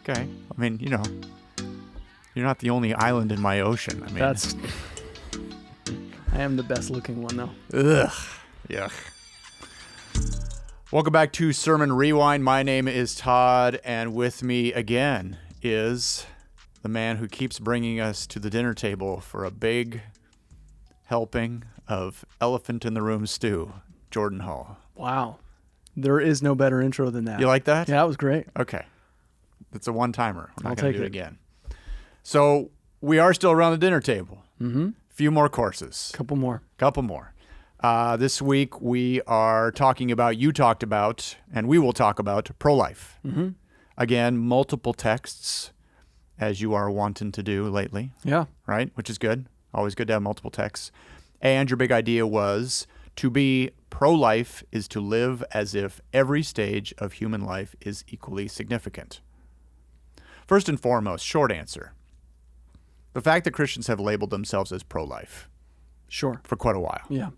Okay. I mean, you're not the only island in my ocean. I mean, I am the best looking one, though. Ugh. Yuck. Welcome back to Sermon Rewind. My name is Todd, and with me again is the man who keeps bringing us to the dinner table for a big helping of elephant in the room stew, Jordan Hall. Wow. There is no better intro than that. You like that? Yeah, that was great. Okay. It's a one-timer. We're not I'll going to take do it it again. So we are still around the dinner table. Mm-hmm. Few more courses. Couple more. Couple more. This week we are talking about, and we will talk about pro-life. Mm-hmm. Again, multiple texts, as you are wanting to do lately. Yeah. Right? Which is good. Always good to have multiple texts. And your big idea was to be pro-life is to live as if every stage of human life is equally significant. First and foremost, short answer. The fact that Christians have labeled themselves as pro-life. Sure. For quite a while. Yeah.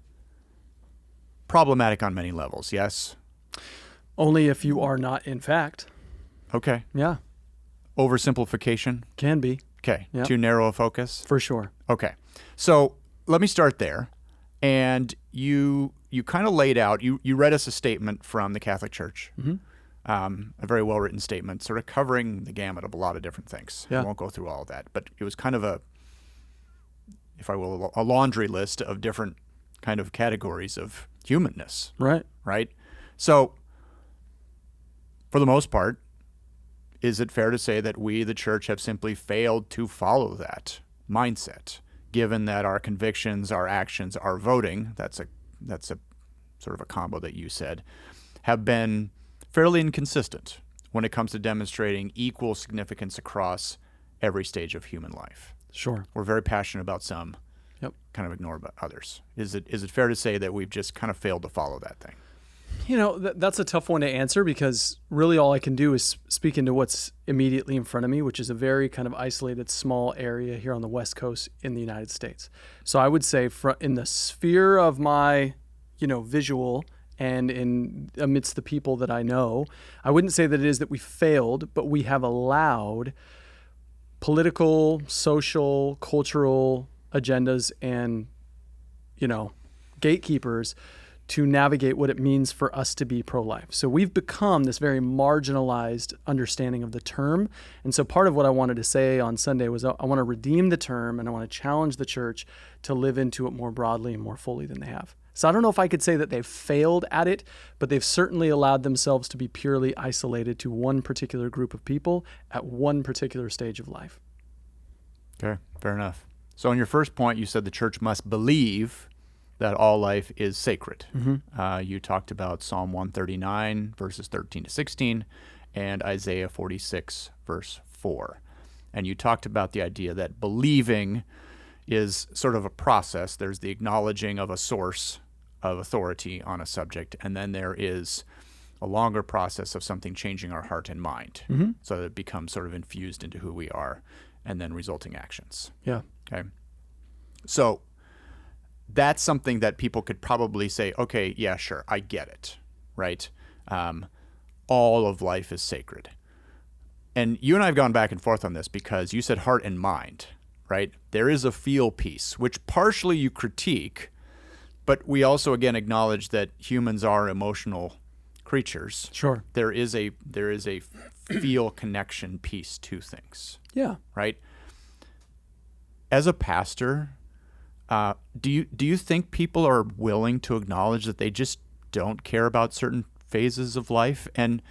Problematic on many levels, yes? Only if you are not, in fact. Okay. Yeah. Oversimplification? Can be. Okay. Yep. Too narrow a focus? For sure. Okay. So let me start there. And you kind of laid out, you read us a statement from the Catholic Church, Mm-hmm. A very well-written statement, sort of covering the gamut of a lot of different things. Yeah. I won't go through all of that, but it was kind of if I will, a laundry list of different kind of categories of humanness. Right. Right? So, for the most part, is it fair to say that we, the church, have simply failed to follow that mindset, given that our convictions, our actions, our voting, that's a sort of a combo that you said, have been fairly inconsistent when it comes to demonstrating equal significance across every stage of human life? Sure. We're very passionate about some, Yep. kind of ignore about others. Is it fair to say that we've just kind of failed to follow that thing? That's a tough one to answer because really all I can do is speak into what's immediately in front of me, which is a very kind of isolated small area here on the West Coast in the United States. So I would say in the sphere of my, visual and in amidst the people that I know, I wouldn't say that it is that we failed, but we have allowed political, social, cultural agendas and, gatekeepers to navigate what it means for us to be pro-life. So we've become this very marginalized understanding of the term. And so part of what I wanted to say on Sunday was I want to redeem the term and I want to challenge the church to live into it more broadly and more fully than they have. So I don't know if I could say that they've failed at it, but they've certainly allowed themselves to be purely isolated to one particular group of people at one particular stage of life. Okay, fair enough. So on your first point, you said the church must believe that all life is sacred. Mm-hmm. You talked about Psalm 139, verses 13 to 16, and Isaiah 46, verse 4. And you talked about the idea that believing is sort of a process. There's the acknowledging of a source of authority on a subject, and then there is a longer process of something changing our heart and mind, Mm-hmm. so that it becomes sort of infused into who we are, and then resulting actions. Yeah. Okay. So that's something that people could probably say, okay, yeah, sure, I get it, right? All of life is sacred. And you and I have gone back and forth on this because you said heart and mind, right? There is a feel piece, which partially you critique, but we also, again, acknowledge that humans are emotional creatures. Sure. There is a feel connection piece to things. Yeah. Right? As a pastor, do you think people are willing to acknowledge that they just don't care about certain phases of life? And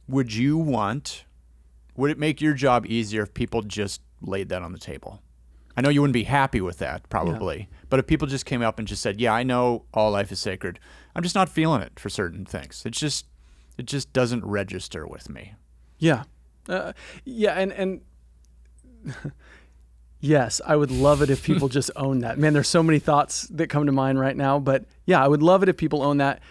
would it make your job easier if people just laid that on the table? I know you wouldn't be happy with that, probably, but if people just came up and just said, yeah, I know all life is sacred, I'm just not feeling it for certain things. It just doesn't register with me. Yeah. And yes, I would love it if people just own that. Man, there's so many thoughts that come to mind right now, but yeah, I would love it if people own that.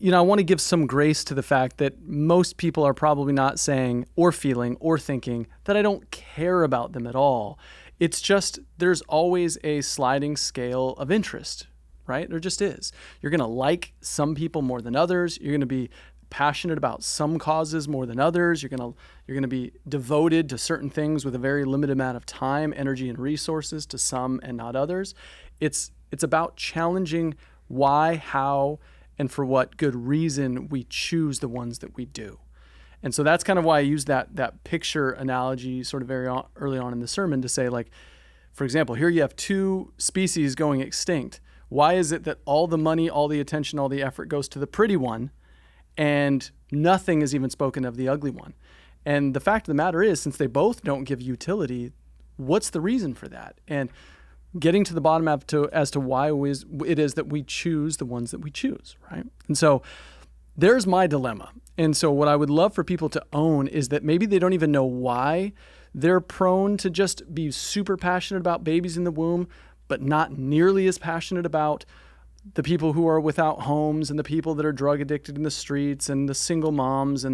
I want to give some grace to the fact that most people are probably not saying or feeling or thinking that I don't care about them at all. It's just there's always a sliding scale of interest, right? There just is. You're going to like some people more than others. You're going to be passionate about some causes more than others. You're gonna be devoted to certain things with a very limited amount of time, energy, and resources to some and not others. It's about challenging why, how, and for what good reason we choose the ones that we do. And so that's kind of why I use that picture analogy sort of early on in the sermon to say, like, for example, here you have two species going extinct. Why is it that all the money, all the attention, all the effort goes to the pretty one and nothing is even spoken of the ugly one? And the fact of the matter is, since they both don't give utility, what's the reason for that? And getting to the bottom as to why it is that we choose the ones that we choose, right? And so there's my dilemma. And so what I would love for people to own is that maybe they don't even know why they're prone to just be super passionate about babies in the womb, but not nearly as passionate about the people who are without homes and the people that are drug addicted in the streets and the single moms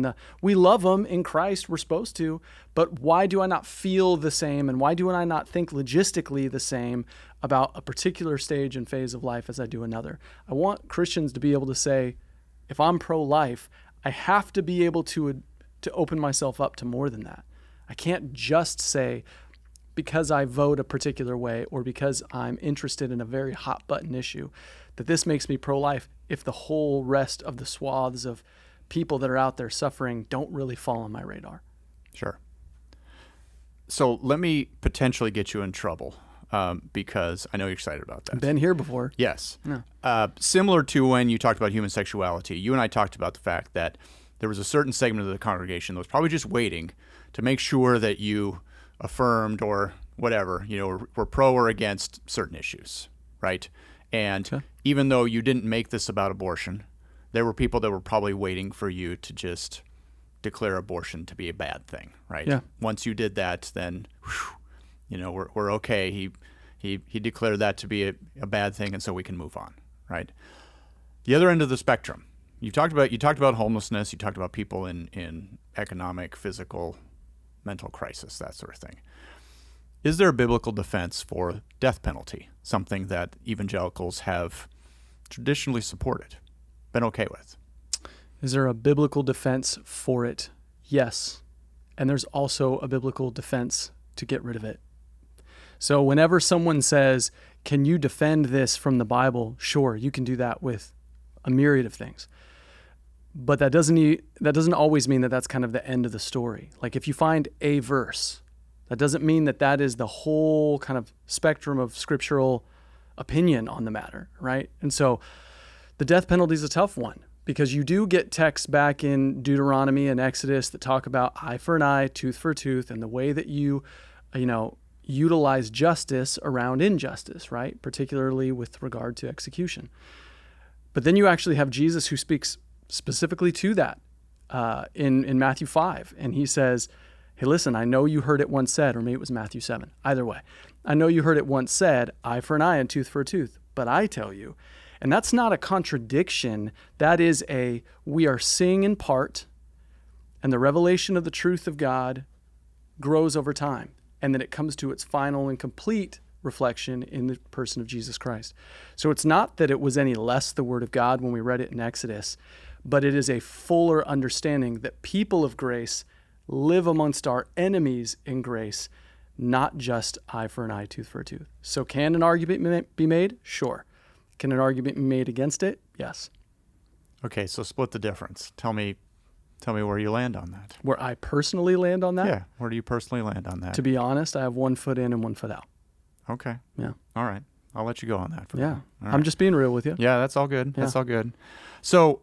we love them in Christ, we're supposed to, but why do I not feel the same? And why do I not think logistically the same about a particular stage and phase of life as I do another? I want Christians to be able to say, if I'm pro-life, I have to be able to open myself up to more than that. I can't just say, because I vote a particular way or because I'm interested in a very hot button issue, that this makes me pro-life if the whole rest of the swaths of people that are out there suffering don't really fall on my radar. Sure. So let me potentially get you in trouble because I know you're excited about that. Been here before. Yes. Yeah. Similar to when you talked about human sexuality, you and I talked about the fact that there was a certain segment of the congregation that was probably just waiting to make sure that you affirmed or whatever, were pro or against certain issues, right? And even though you didn't make this about abortion, there were people that were probably waiting for you to just declare abortion to be a bad thing, right? Yeah. Once you did that, then, we're okay. He declared that to be a bad thing, and so we can move on, right? The other end of the spectrum, you talked about homelessness, you talked about people in economic, physical, mental crisis, that sort of thing. Is there a biblical defense for death penalty, something that evangelicals have traditionally supported, been okay with? Is there a biblical defense for it? Yes. And there's also a biblical defense to get rid of it. So whenever someone says, can you defend this from the Bible? Sure, you can do that with a myriad of things. But that doesn't always mean that that's kind of the end of the story. Like if you find a verse, that doesn't mean that is the whole kind of spectrum of scriptural opinion on the matter, right? And so the death penalty is a tough one because you do get texts back in Deuteronomy and Exodus that talk about eye for an eye, tooth for a tooth, and the way that you utilize justice around injustice, right? Particularly with regard to execution. But then you actually have Jesus who speaks specifically to that in Matthew 5. And he says, hey, listen, I know you heard it once said, or maybe it was Matthew 7. Either way, I know you heard it once said, eye for an eye and tooth for a tooth. But I tell you, and that's not a contradiction. That is we are seeing in part, and the revelation of the truth of God grows over time. And then it comes to its final and complete reflection in the person of Jesus Christ. So it's not that it was any less the word of God when we read it in Exodus, but it is a fuller understanding that people of grace live amongst our enemies in grace, not just eye for an eye, tooth for a tooth. So can an argument be made? Sure. Can an argument be made against it? Yes. Okay, so split the difference. Tell me where you land on that. Where I personally land on that? Yeah, where do you personally land on that? To be honest, I have 1 foot in and 1 foot out. Okay. Yeah. All right. I'll let you go on that. Yeah. Right. I'm just being real with you. Yeah, that's all good. Yeah. That's all good. So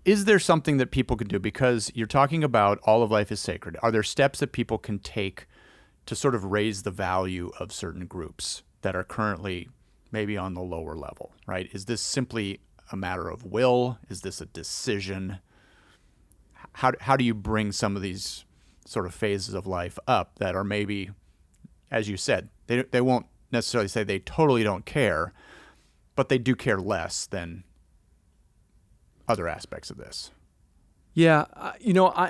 is there something that people can do? Because you're talking about all of life is sacred. Are there steps that people can take to sort of raise the value of certain groups that are currently maybe on the lower level, right? Is this simply a matter of will? Is this a decision? How do you bring some of these sort of phases of life up that are maybe, as you said, they won't necessarily say they totally don't care, but they do care less than other aspects of this? Yeah,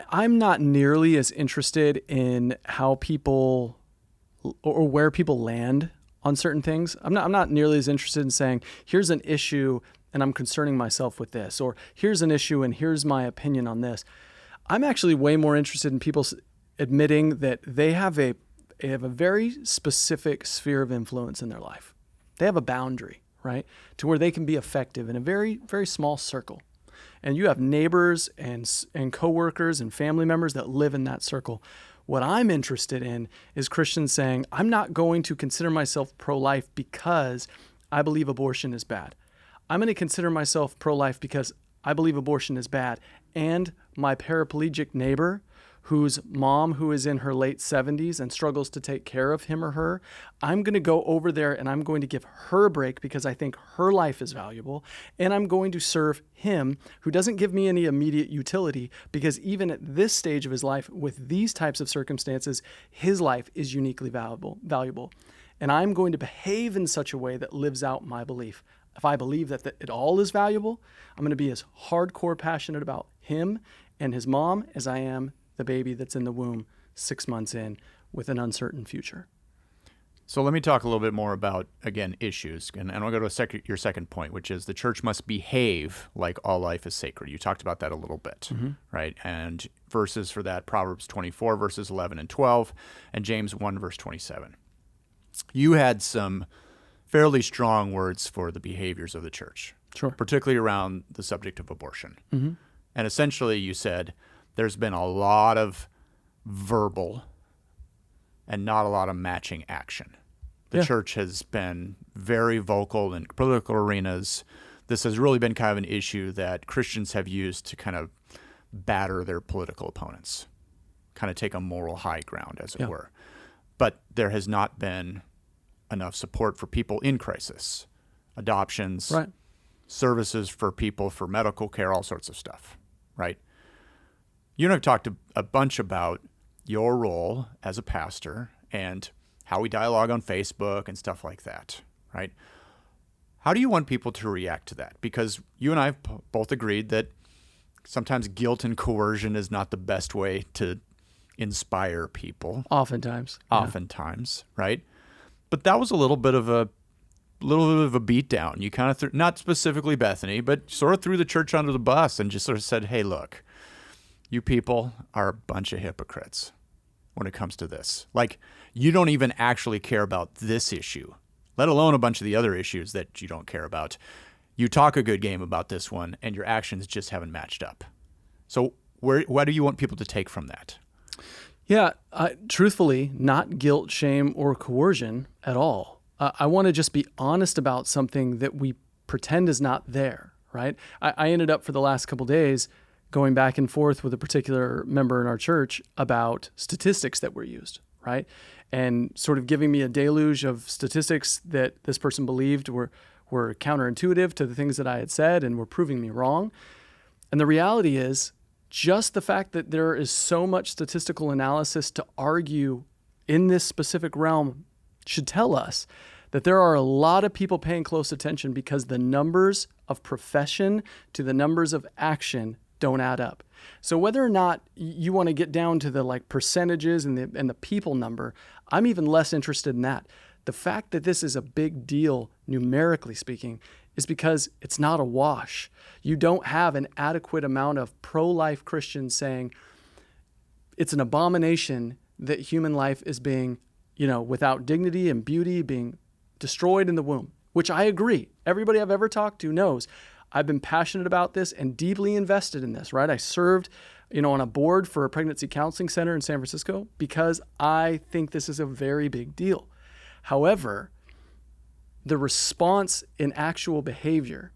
I'm not nearly as interested in how people or where people land on certain things. I'm not nearly as interested in saying, here's an issue and I'm concerning myself with this, or here's an issue and here's my opinion on this. I'm actually way more interested in people admitting that they have a very specific sphere of influence in their life. They have a boundary, right, to where they can be effective in a very, very small circle. And you have neighbors and coworkers and family members that live in that circle. What I'm interested in is Christians saying, I'm not going to consider myself pro-life because I believe abortion is bad. I'm going to consider myself pro-life because I believe abortion is bad. And my paraplegic neighbor, whose mom, who is in her late 70s and struggles to take care of him or her, I'm going to go over there and I'm going to give her a break because I think her life is valuable. And I'm going to serve him, who doesn't give me any immediate utility, because even at this stage of his life, with these types of circumstances, his life is uniquely valuable. And I'm going to behave in such a way that lives out my belief. If I believe that it all is valuable, I'm going to be as hardcore passionate about him and his mom as I am the baby that's in the womb 6 months in with an uncertain future. So let me talk a little bit more about, again, issues. And I'll go to your second point, which is the church must behave like all life is sacred. You talked about that a little bit, right? And verses for that, Proverbs 24, verses 11 and 12, and James 1, verse 27. You had some fairly strong words for the behaviors of the church, Sure. particularly around the subject of abortion. And essentially you said there's been a lot of verbal and not a lot of matching action. The church has been very vocal in political arenas. This has really been kind of an issue that Christians have used to kind of batter their political opponents, kind of take a moral high ground, as it were. But there has not been enough support for people in crisis, adoptions, services for people for medical care, all sorts of stuff, right? You and I have talked a bunch about your role as a pastor and how we dialogue on Facebook and stuff like that, right? How do you want people to react to that? Because you and I have both agreed that sometimes guilt and coercion is not the best way to inspire people. Oftentimes, right? But that was a little bit of a beatdown. You kind of not specifically Bethany, but sort of threw the church under the bus and just sort of said, "Hey, look, you people are a bunch of hypocrites when it comes to this. Like, you don't even actually care about this issue, let alone a bunch of the other issues that you don't care about. You talk a good game about this one, and your actions just haven't matched up." So what do you want people to take from that? Yeah, truthfully, not guilt, shame, or coercion at all. I want to just be honest about something that we pretend is not there, right? I ended up for the last couple days going back and forth with a particular member in our church about statistics that were used, right? And sort of giving me a deluge of statistics that this person believed were counterintuitive to the things that I had said and were proving me wrong. And the reality is, just the fact that there is so much statistical analysis to argue in this specific realm should tell us that there are a lot of people paying close attention, because the numbers of profession to the numbers of action don't add up. So whether or not you want to get down to the percentages and the people number, I'm even less interested in that. The fact that this is a big deal, numerically speaking, is because it's not a wash. You don't have an adequate amount of pro-life Christians saying it's an abomination that human life is being, without dignity and beauty, being destroyed in the womb, which I agree. Everybody I've ever talked to knows I've been passionate about this and deeply invested in this, right? I served, on a board for a pregnancy counseling center in San Francisco because I think this is a very big deal. However, the response in actual behavior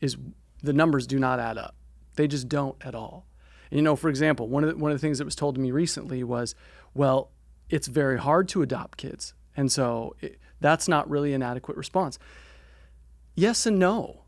is the numbers do not add up. They just don't at all. And, for example, one of the things that was told to me recently was, well, it's very hard to adopt kids. And so that's not really an adequate response. Yes and no.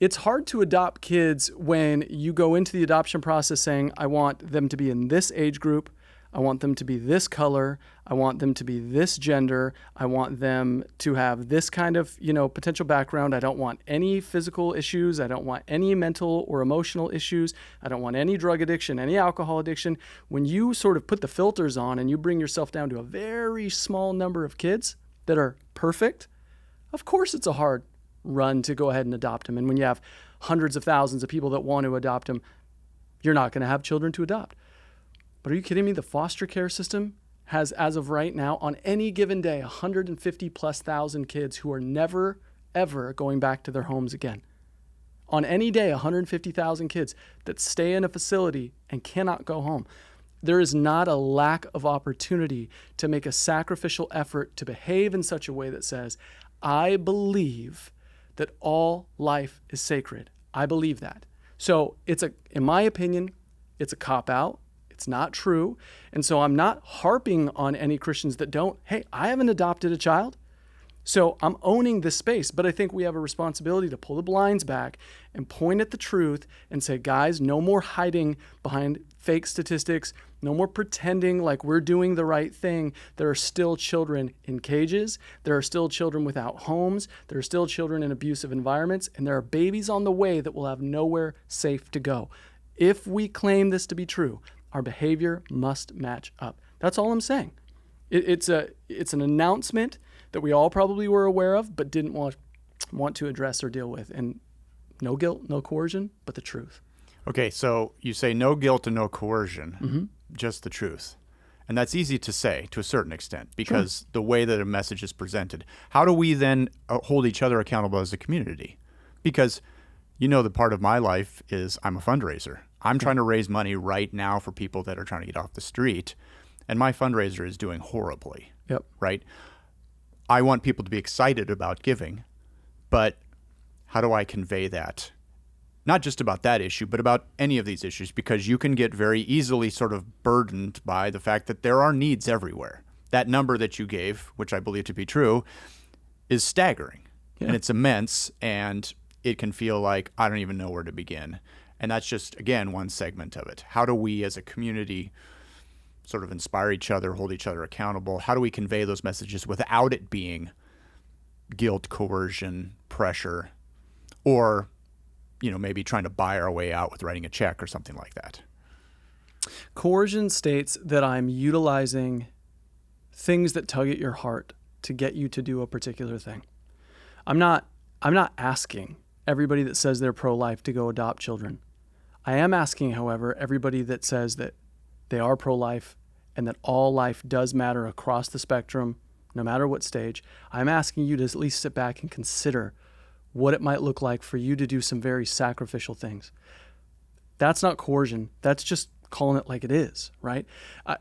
It's hard to adopt kids when you go into the adoption process saying, I want them to be in this age group. I want them to be this color. I want them to be this gender. I want them to have this kind of, potential background. I don't want any physical issues. I don't want any mental or emotional issues. I don't want any drug addiction, any alcohol addiction. When you sort of put the filters on and you bring yourself down to a very small number of kids that are perfect, of course it's a hard run to go ahead and adopt them. And when you have hundreds of thousands of people that want to adopt them, you're not going to have children to adopt. But are you kidding me? The foster care system has, as of right now, on any given day, 150 plus thousand kids who are never, ever going back to their homes again. On any day, 150,000 kids that stay in a facility and cannot go home. There is not a lack of opportunity to make a sacrificial effort to behave in such a way that says, I believe that all life is sacred. I believe that. So in my opinion, it's a cop-out. It's not true. And so I'm not harping on any Christians that don't. Hey, I haven't adopted a child. So I'm owning this space, but I think we have a responsibility to pull the blinds back and point at the truth and say, guys, no more hiding behind fake statistics, no more pretending like we're doing the right thing. There are still children in cages. There are still children without homes. There are still children in abusive environments, and there are babies on the way that will have nowhere safe to go. If we claim this to be true, our behavior must match up. That's all I'm saying. It's an announcement that we all probably were aware of, but didn't want to address or deal with. And no guilt, no coercion, but the truth. Okay, so you say no guilt and no coercion, Mm-hmm. just the truth. And that's easy to say to a certain extent because the way that a message is presented. How do we then hold each other accountable as a community? Because the part of my life is I'm a fundraiser. I'm trying to raise money right now for people that are trying to get off the street, and my fundraiser is doing horribly. Yep. Right? I want people to be excited about giving, but how do I convey that? Not just about that issue, but about any of these issues, because you can get very easily sort of burdened by the fact that there are needs everywhere. That number that you gave, which I believe to be true, is staggering, and it's immense, and it can feel like I don't even know where to begin. And that's just, again, one segment of it. How do we as a community sort of inspire each other, hold each other accountable? How do we convey those messages without it being guilt, coercion, pressure, or maybe trying to buy our way out with writing a check or something like that? Coercion states that I'm utilizing things that tug at your heart to get you to do a particular thing. I'm not asking everybody that says they're pro-life to go adopt children. I am asking, however, everybody that says that they are pro-life and that all life does matter across the spectrum, no matter what stage, I'm asking you to at least sit back and consider what it might look like for you to do some very sacrificial things. That's not coercion. That's just calling it like it is, right?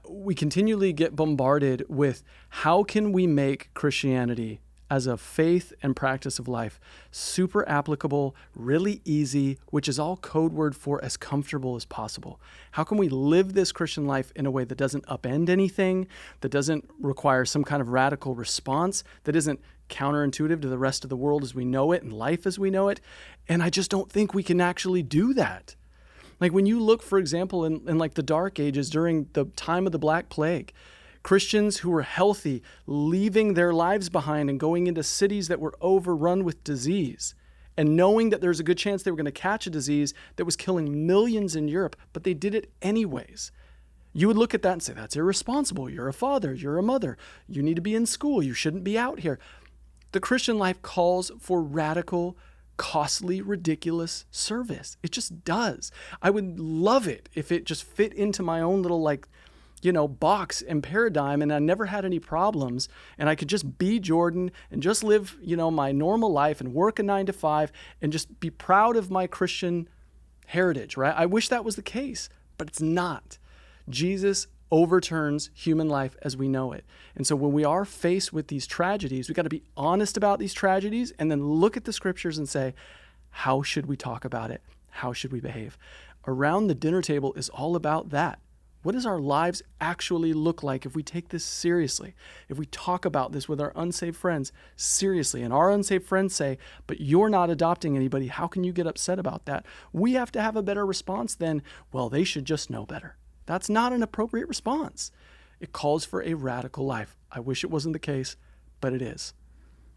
We continually get bombarded with how can we make Christianity as a faith and practice of life super applicable, really easy, which is all code word for as comfortable as possible. How can we live this Christian life in a way that doesn't upend anything, that doesn't require some kind of radical response, that isn't counterintuitive to the rest of the world as we know it and life as we know it? And I just don't think we can actually do that. Like when you look, for example, in like the Dark Ages during the time of the Black Plague, Christians who were healthy, leaving their lives behind and going into cities that were overrun with disease and knowing that there's a good chance they were going to catch a disease that was killing millions in Europe, but they did it anyways. You would look at that and say, that's irresponsible. You're a father. You're a mother. You need to be in school. You shouldn't be out here. The Christian life calls for radical, costly, ridiculous service. It just does. I would love it if it just fit into my own little box and paradigm, and I never had any problems, and I could just be Jordan and just live, my normal life and work a 9-to-5 and just be proud of my Christian heritage, right? I wish that was the case, but it's not. Jesus overturns human life as we know it. And so when we are faced with these tragedies, we got to be honest about these tragedies and then look at the scriptures and say, how should we talk about it? How should we behave? Around the dinner table is all about that. What does our lives actually look like if we take this seriously? If we talk about this with our unsaved friends seriously, and our unsaved friends say, but you're not adopting anybody, how can you get upset about that? We have to have a better response than, well, they should just know better. That's not an appropriate response. It calls for a radical life. I wish it wasn't the case, but it is.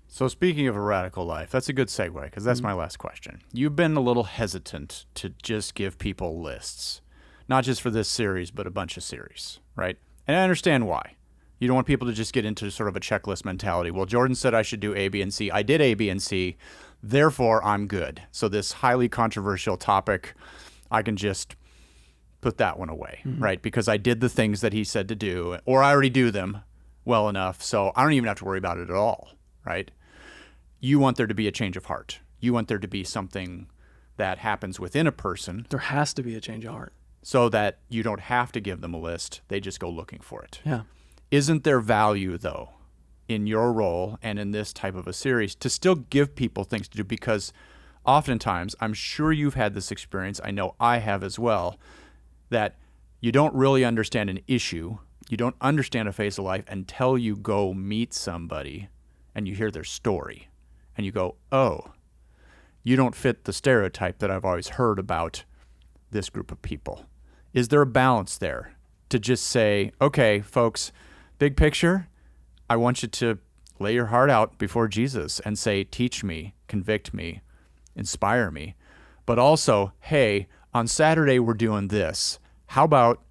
So speaking of a radical life, that's a good segue because that's my last question. You've been a little hesitant to just give people lists. Not just for this series, but a bunch of series, right? And I understand why. You don't want people to just get into sort of a checklist mentality. Well, Jordan said I should do A, B, and C. I did A, B, and C. Therefore, I'm good. So this highly controversial topic, I can just put that one away, right? Because I did the things that he said to do, or I already do them well enough, so I don't even have to worry about it at all, right? You want there to be a change of heart. You want there to be something that happens within a person. There has to be a change of heart. So that you don't have to give them a list. They just go looking for it. Yeah. Isn't there value, though, in your role and in this type of a series to still give people things to do? Because oftentimes, I'm sure you've had this experience, I know I have as well, that you don't really understand an issue, you don't understand a phase of life until you go meet somebody and you hear their story. And you go, oh, you don't fit the stereotype that I've always heard about this group of people. Is there a balance there to just say, okay, folks, big picture, I want you to lay your heart out before Jesus and say, teach me, convict me, inspire me. But also, hey, on Saturday we're doing this. How about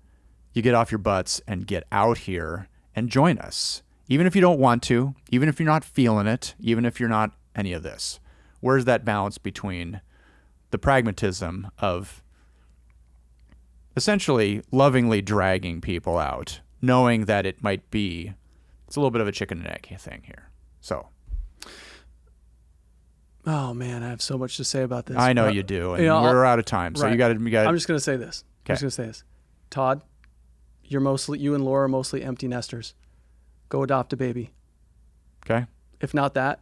you get off your butts and get out here and join us? Even if you don't want to, even if you're not feeling it, even if you're not any of this. Where's that balance between the pragmatism of essentially lovingly dragging people out, knowing that it's a little bit of a chicken and egg thing here. So. Oh man, I have so much to say about this. I know you do, and we're out of time, so right. you got to. I'm just going to say this. Okay. I'm just going to say this. Todd, you and Laura are mostly empty nesters. Go adopt a baby. Okay. If not that,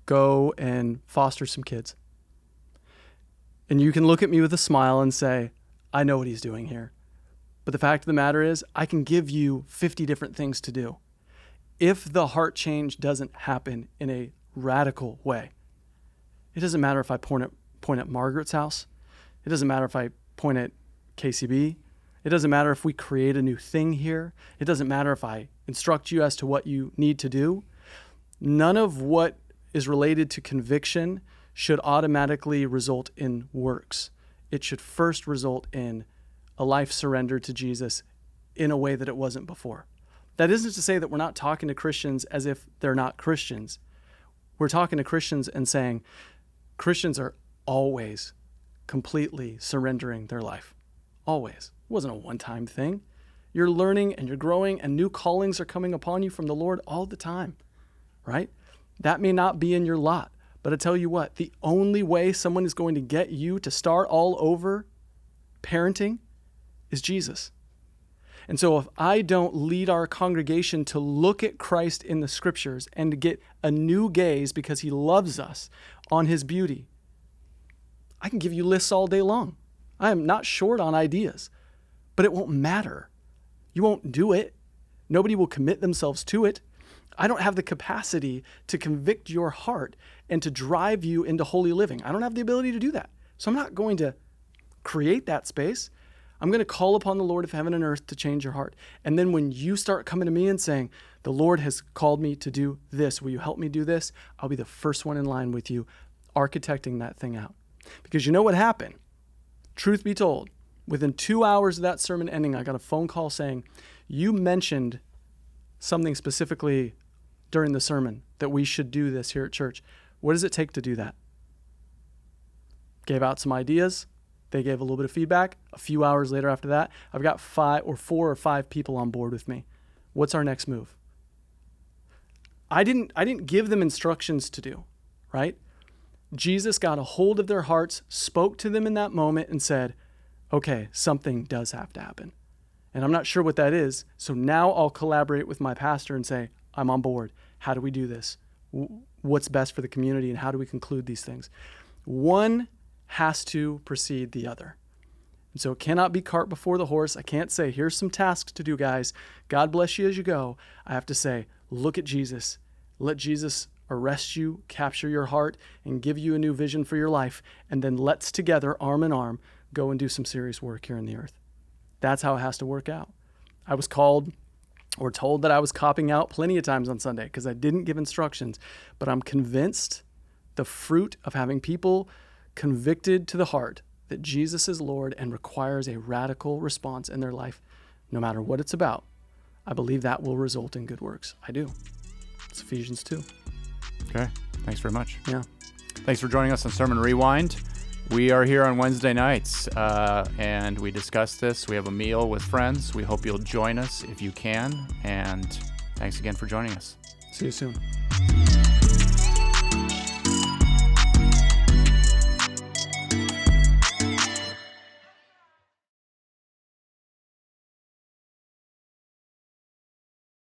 go and foster some kids. And you can look at me with a smile and say, I know what he's doing here. But the fact of the matter is, I can give you 50 different things to do. If the heart change doesn't happen in a radical way, it doesn't matter if I point at Margaret's house. It doesn't matter if I point at KCB. It doesn't matter if we create a new thing here. It doesn't matter if I instruct you as to what you need to do. None of what is related to conviction should automatically result in works. It should first result in a life surrendered to Jesus in a way that it wasn't before. That isn't to say that we're not talking to Christians as if they're not Christians. We're talking to Christians and saying Christians are always completely surrendering their life. Always. It wasn't a one-time thing. You're learning and you're growing and new callings are coming upon you from the Lord all the time, right? That may not be in your lot, but I tell you what, the only way someone is going to get you to start all over parenting is Jesus. And so if I don't lead our congregation to look at Christ in the scriptures and to get a new gaze because he loves us on his beauty, I can give you lists all day long. I am not short on ideas, but it won't matter. You won't do it. Nobody will commit themselves to it. I don't have the capacity to convict your heart and to drive you into holy living. I don't have the ability to do that. So I'm not going to create that space. I'm going to call upon the Lord of heaven and earth to change your heart. And then when you start coming to me and saying, the Lord has called me to do this, will you help me do this? I'll be the first one in line with you, architecting that thing out. Because you know what happened? Truth be told, within 2 hours of that sermon ending, I got a phone call saying, you mentioned something specifically during the sermon that we should do this here at church. What does it take to do that? Gave out some ideas. They gave a little bit of feedback. A few hours later after that, I've got 4 or 5 people on board with me. What's our next move? I didn't give them instructions to do, right? Jesus got a hold of their hearts, spoke to them in that moment and said, okay, something does have to happen. And I'm not sure what that is. So now I'll collaborate with my pastor and say, I'm on board. How do we do this? What's best for the community and how do we conclude these things? One has to precede the other. And so it cannot be cart before the horse. I can't say, here's some tasks to do, guys. God bless you as you go. I have to say, look at Jesus. Let Jesus arrest you, capture your heart, and give you a new vision for your life. And then let's together, arm in arm, go and do some serious work here on the earth. That's how it has to work out. I was called or told that I was copping out plenty of times on Sunday because I didn't give instructions. But I'm convinced the fruit of having people convicted to the heart that Jesus is Lord and requires a radical response in their life, no matter what it's about. I believe that will result in good works. I do. It's Ephesians 2. Okay. Thanks very much. Yeah. Thanks for joining us on Sermon Rewind. We are here on Wednesday nights, and we discuss this. We have a meal with friends. We hope you'll join us if you can. And thanks again for joining us. See you soon.